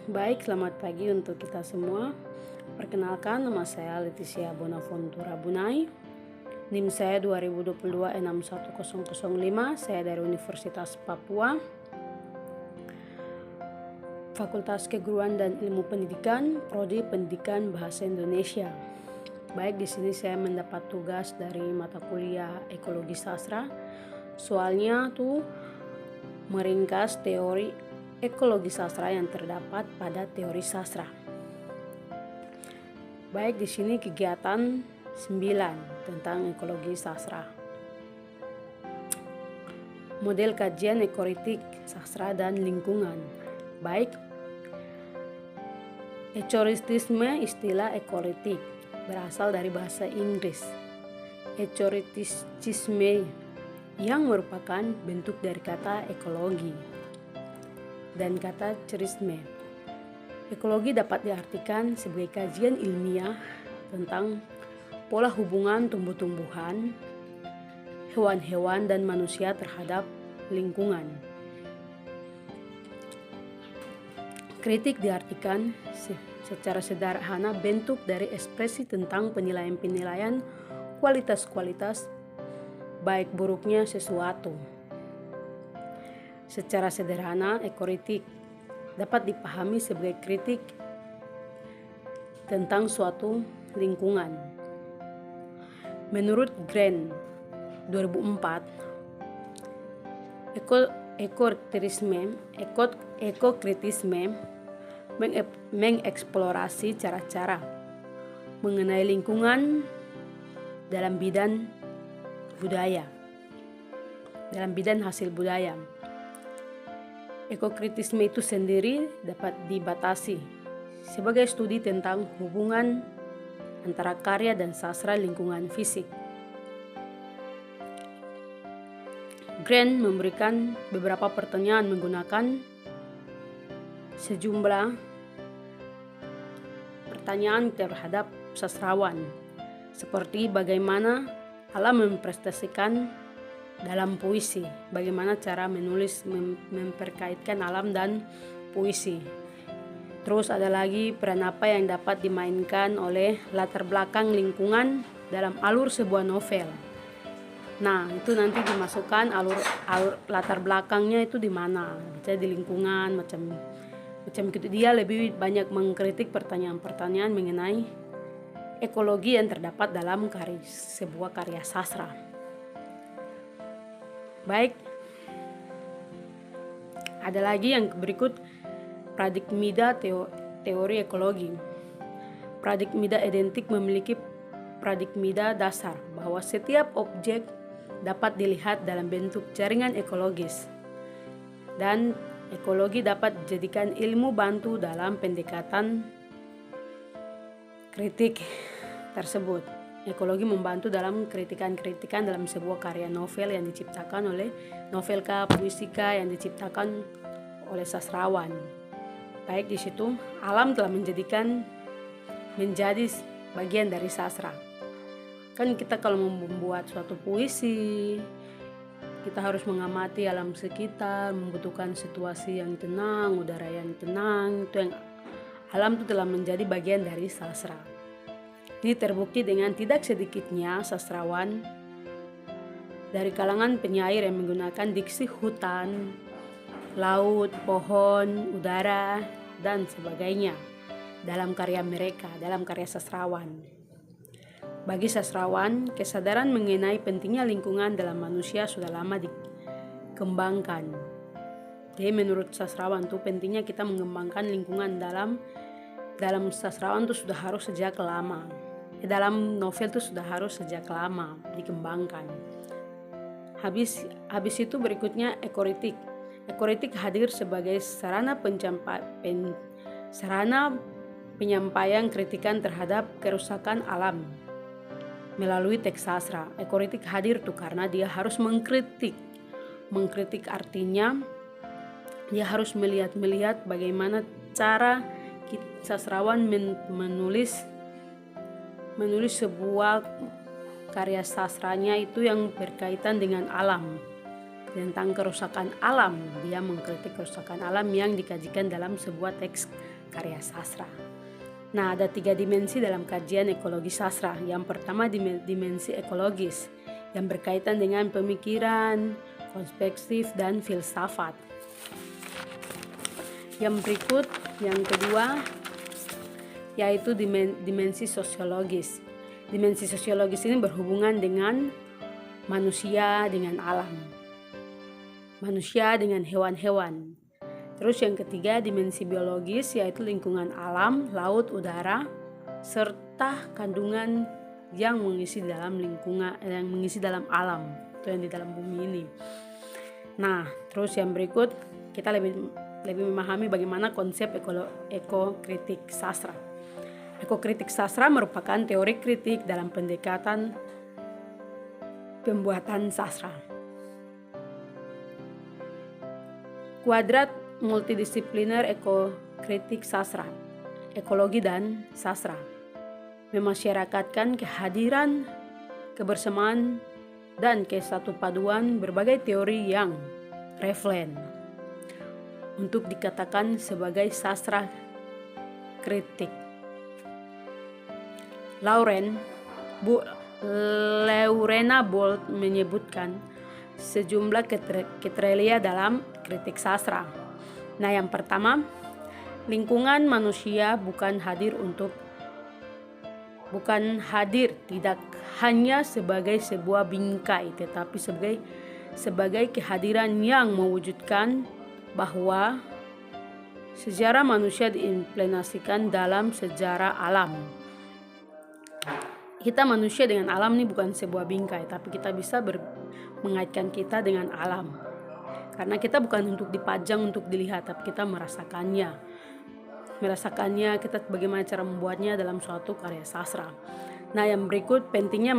Baik, selamat pagi untuk kita semua. Perkenalkan, nama saya Leticia Bonaventura Bunai. NIM saya 2022-61005. Saya dari Universitas Papua, Fakultas Keguruan dan Ilmu Pendidikan, Prodi Pendidikan Bahasa Indonesia. Baik, di sini saya mendapat tugas dari mata kuliah Ekologi Sastra. Soalnya tuh meringkas teori ekologi sastra yang terdapat pada teori sastra. Baik, di sini kegiatan 9 tentang ekologi sastra. Model kajian ekoritik sastra dan lingkungan. Baik, ekoritisme, istilah ekoritik berasal dari bahasa Inggris. Ekoritisme yang merupakan bentuk dari kata ekologi dan kata cerisme. Ekologi dapat diartikan sebagai kajian ilmiah tentang pola hubungan tumbuh-tumbuhan, hewan-hewan, dan manusia terhadap lingkungan. Kritik diartikan secara sederhana bentuk dari ekspresi tentang penilaian-penilaian kualitas-kualitas baik buruknya sesuatu. Secara sederhana, ekoritik dapat dipahami sebagai kritik tentang suatu lingkungan. Menurut Green 2004, ekokritisme mengeksplorasi cara-cara mengenai lingkungan dalam bidang hasil budaya. Ekokritisme itu sendiri dapat dibatasi sebagai studi tentang hubungan antara karya dan sastra lingkungan fisik. Green memberikan beberapa pertanyaan menggunakan sejumlah pertanyaan terhadap sastrawan, seperti bagaimana alam mempresentasikan dalam puisi, bagaimana cara menulis memperkaitkan alam dan puisi. Terus ada lagi peran apa yang dapat dimainkan oleh latar belakang lingkungan dalam alur sebuah novel. Nah, itu nanti dimasukkan alur latar belakangnya itu di mana, misalnya di lingkungan, macam gitu. Dia lebih banyak mengkritik pertanyaan-pertanyaan mengenai ekologi yang terdapat dalam sebuah karya sastra. Baik, ada lagi yang berikut paradigmida teori ekologi. Paradigmida identik memiliki paradigmida dasar bahwa setiap objek dapat dilihat dalam bentuk jaringan ekologis, dan ekologi dapat dijadikan ilmu bantu dalam pendekatan kritik tersebut. Ekologi membantu dalam kritikan-kritikan dalam sebuah karya novel yang diciptakan oleh novelka, puisika yang diciptakan oleh sastrawan. Baik, di situ alam telah menjadi bagian dari sastra. Kan kita kalau membuat suatu puisi, kita harus mengamati alam sekitar, membutuhkan situasi yang tenang, udara yang tenang. Itu yang alam itu telah menjadi bagian dari sastra. Ini terbukti dengan tidak sedikitnya sastrawan dari kalangan penyair yang menggunakan diksi hutan, laut, pohon, udara, dan sebagainya dalam karya mereka, dalam karya sastrawan. Bagi sastrawan, kesadaran mengenai pentingnya lingkungan dalam manusia sudah lama dikembangkan. Jadi menurut sastrawan itu pentingnya kita mengembangkan lingkungan dalam sastrawan itu sudah harus sejak lama. Dalam novel itu sudah harus sejak lama dikembangkan. Habis itu berikutnya ekoritik. Ekoritik hadir sebagai sarana penyampaian kritikan terhadap kerusakan alam melalui teks sastra. Ekoritik hadir tuh karena dia harus mengkritik. Mengkritik artinya dia harus melihat bagaimana cara sastrawan menulis sebuah karya sastranya itu yang berkaitan dengan alam, tentang kerusakan alam. Dia mengkritik kerusakan alam yang dikajikan dalam sebuah teks karya sastra. Nah, ada 3 dimensi dalam kajian ekologi sastra. Yang pertama dimensi ekologis yang berkaitan dengan pemikiran, perspektif, dan filsafat. Yang berikut, yang kedua, yaitu dimensi sosiologis. Dimensi sosiologis ini berhubungan dengan manusia dengan alam, manusia dengan hewan-hewan. Terus yang ketiga, dimensi biologis, yaitu lingkungan alam, laut, udara, serta kandungan yang mengisi dalam lingkungan, yang mengisi dalam alam, itu yang di dalam bumi ini. Nah, terus yang berikut, kita lebih memahami bagaimana konsep ekokritik sastra. Ekokritik sastra merupakan teori kritik dalam pendekatan pembuatan sastra. Kuadrat multidisipliner ekokritik sastra, ekologi dan sastra, memasyarakatkan kehadiran, kebersamaan, dan kesatupaduan berbagai teori yang relevan untuk dikatakan sebagai sastra kritik. Lorena Bolt menyebutkan sejumlah kriteria dalam kritik sastra. Nah, yang pertama, lingkungan manusia bukan tidak hanya sebagai sebuah bingkai, tetapi sebagai kehadiran yang mewujudkan bahwa sejarah manusia diimplementasikan dalam sejarah alam. Kita manusia dengan alam ini bukan sebuah bingkai, tapi kita bisa mengaitkan kita dengan alam. Karena kita bukan untuk dipajang, untuk dilihat, tapi kita merasakannya, kita bagaimana cara membuatnya dalam suatu karya sastra. Nah, yang berikut, kepentingan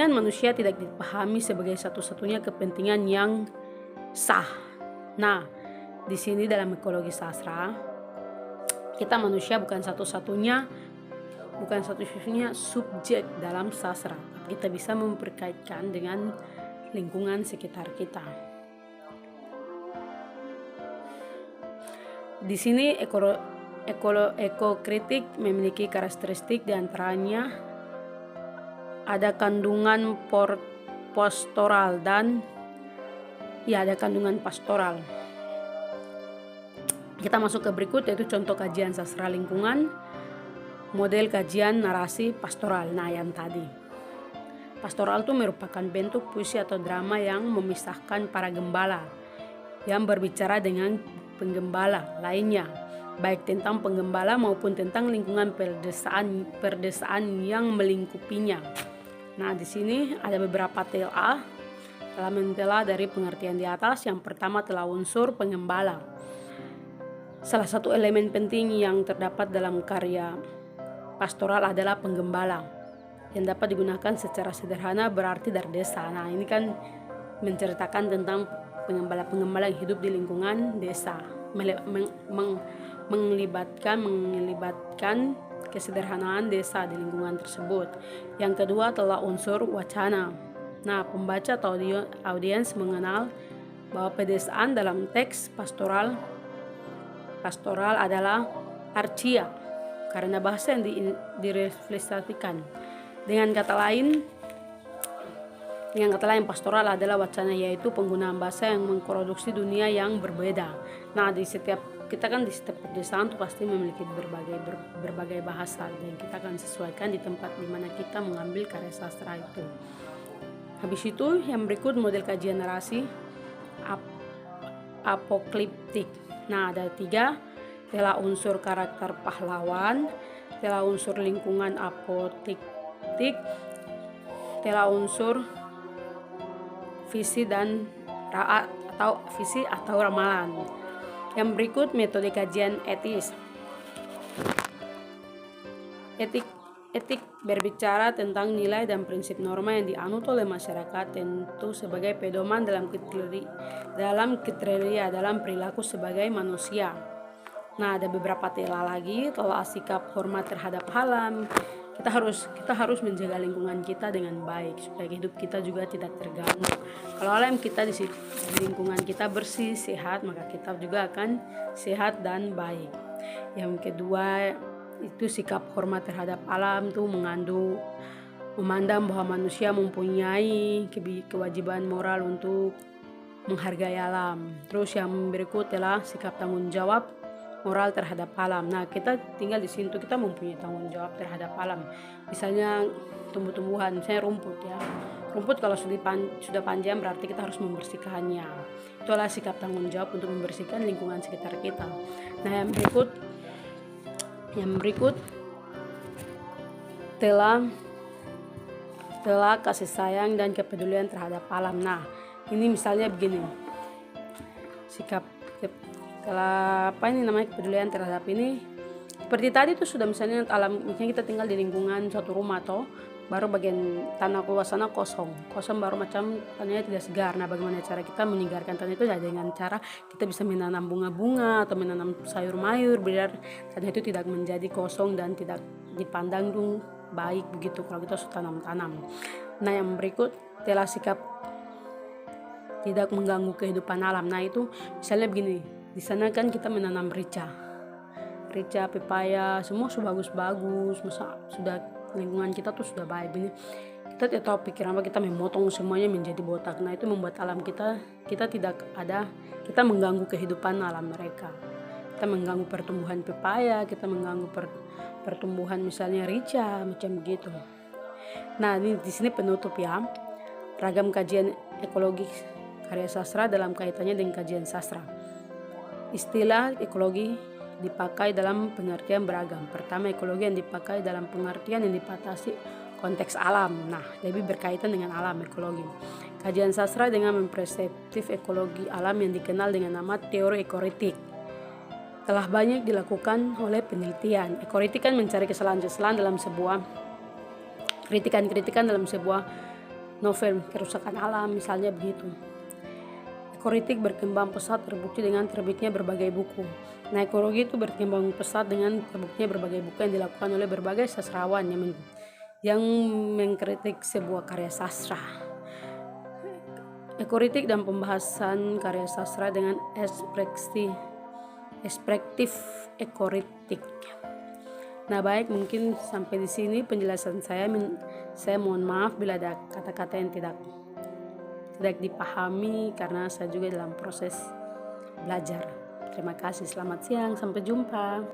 manusia tidak dipahami sebagai satu-satunya kepentingan yang sah. Nah, di sini dalam ekologi sastra, kita manusia bukan satu-satunya subjek dalam sastra. Kita bisa memperkaitkan dengan lingkungan sekitar kita. Di sini ekokritik memiliki karakteristik, diantaranya ada kandungan pastoral ada kandungan pastoral. Kita masuk ke berikut, yaitu contoh kajian sastra lingkungan, model kajian narasi pastoral. Nah, yang tadi pastoral itu merupakan bentuk puisi atau drama yang memisahkan para gembala yang berbicara dengan penggembala lainnya, baik tentang penggembala maupun tentang lingkungan perdesaan yang melingkupinya. Nah, di sini ada beberapa telah dari pengertian di atas. Yang pertama, telah unsur penggembala. Salah satu elemen penting yang terdapat dalam karya pastoral adalah penggembala, yang dapat digunakan secara sederhana berarti dari desa. Nah, ini kan menceritakan tentang penggembala yang hidup di lingkungan desa, melibatkan kesederhanaan desa di lingkungan tersebut. Yang kedua, telah unsur wacana. Nah, pembaca atau audiens mengenal bahwa pedesaan dalam teks pastoral adalah arcia karena bahasa yang direfleksikan. Dengan kata lain, pastoral adalah wacana, yaitu penggunaan bahasa yang mengproduksi dunia yang berbeda. Nah, di setiap pedesaan itu pasti memiliki berbagai bahasa, dan kita akan sesuaikan di tempat di mana kita mengambil karya sastra itu. Habis itu, yang berikut model kajian narasi apokaliptik. Nah, ada 3, telah unsur karakter pahlawan, telah unsur lingkungan apokaliptik, telah unsur visi atau ramalan. Yang berikut metode kajian etis. Etik berbicara tentang nilai dan prinsip norma yang dianut oleh masyarakat, tentu sebagai pedoman dalam perilaku sebagai manusia. Nah, ada beberapa telah lagi, telah sikap hormat terhadap alam. Kita harus menjaga lingkungan kita dengan baik supaya hidup kita juga tidak terganggu. Kalau alam kita di lingkungan kita bersih, sehat, maka kita juga akan sehat dan baik. Yang kedua itu sikap hormat terhadap alam tuh mengandung memandang bahwa manusia mempunyai kewajiban moral untuk menghargai alam. Terus yang berikut adalah sikap tanggung jawab moral terhadap alam. Nah, kita tinggal di sini tuh kita mempunyai tanggung jawab terhadap alam. Misalnya tumbuh-tumbuhan, misalnya rumput ya. Rumput kalau sudah panjang berarti kita harus membersihkannya. Itulah sikap tanggung jawab untuk membersihkan lingkungan sekitar kita. Nah, yang berikut telah kasih sayang dan kepedulian terhadap alam. Nah, ini misalnya begini. Sikap kepedulian terhadap ini seperti tadi tuh sudah misalnya alam, misalnya kita tinggal di lingkungan suatu rumah toh, baru bagian tanah luas sana kosong baru macam tanahnya tidak segar. Nah, bagaimana cara kita menyegarkan tanah itu? Dengan cara kita bisa menanam bunga-bunga atau menanam sayur-mayur biar tanah itu tidak menjadi kosong dan tidak dipandang tuh baik begitu kalau kita sudah tanam-tanam. Nah, yang berikut telah sikap tidak mengganggu kehidupan alam. Nah, itu misalnya begini, di sana kan kita menanam rica, pepaya, semua sudah bagus-bagus, masa sudah lingkungan kita tuh sudah baik. Ini kita tidak tahu pikiran apa, kita memotong semuanya menjadi botak. Nah, itu membuat alam kita kita mengganggu kehidupan alam mereka. Kita mengganggu pertumbuhan pepaya, kita mengganggu pertumbuhan misalnya rica, macam begitu. Nah, ini di sini penutup ya. Ragam kajian ekologi karya sastra dalam kaitannya dengan kajian sastra. Istilah ekologi dipakai dalam pengertian beragam. Pertama, ekologi yang dipakai dalam pengertian yang dibatasi konteks alam. Nah, lebih berkaitan dengan alam ekologi. Kajian sastra dengan memperseptif ekologi alam yang dikenal dengan nama teori ekoritik. Telah banyak dilakukan oleh penelitian. Ekoritik kan mencari kesalahan-kesalahan dalam sebuah kritikan dalam sebuah novel kerusakan alam, misalnya begitu. Ekoritik berkembang pesat terbukti dengan terbitnya berbagai buku. Nah, ekologi itu berkembang pesat dengan terbuktinya berbagai buku yang dilakukan oleh berbagai sastrawan yang mengkritik sebuah karya sastra. Ekoritik dan pembahasan karya sastra dengan perspektif ekoritik. Nah, baik, mungkin sampai di sini penjelasan saya. Saya mohon maaf bila ada kata-kata yang tidak dipahami karena saya juga dalam proses belajar. Terima kasih, selamat siang, sampai jumpa.